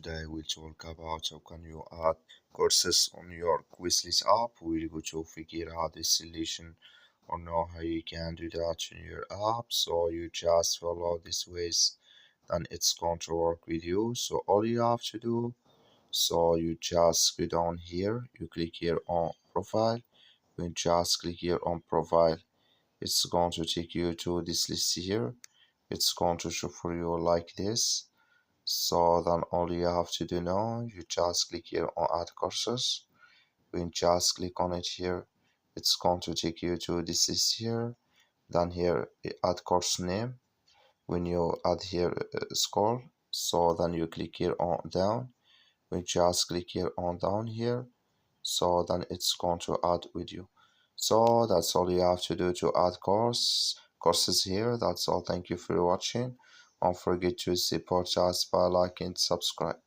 today we'll talk about how can you add courses on your Quizlet app. We'll go to figure out the solution or know how you can do that in your app. So you just follow these ways, then it's going to work with you. So all you have to do, so you just go down here, you click here on profile, you just click here on profile. It's going to take you to this list here. It's going to show for you like this. So then all you have to do now, you just click here on add courses. When you just click on it here, it's going to take you to this list here. Then here add course name. When you add here scroll, so then you click here on down. When you just click here on down here, so then it's going to add with you. So that's all you have to do to add courses here. That's all. Thank you for watching. Don't forget to support us by liking and subscribe.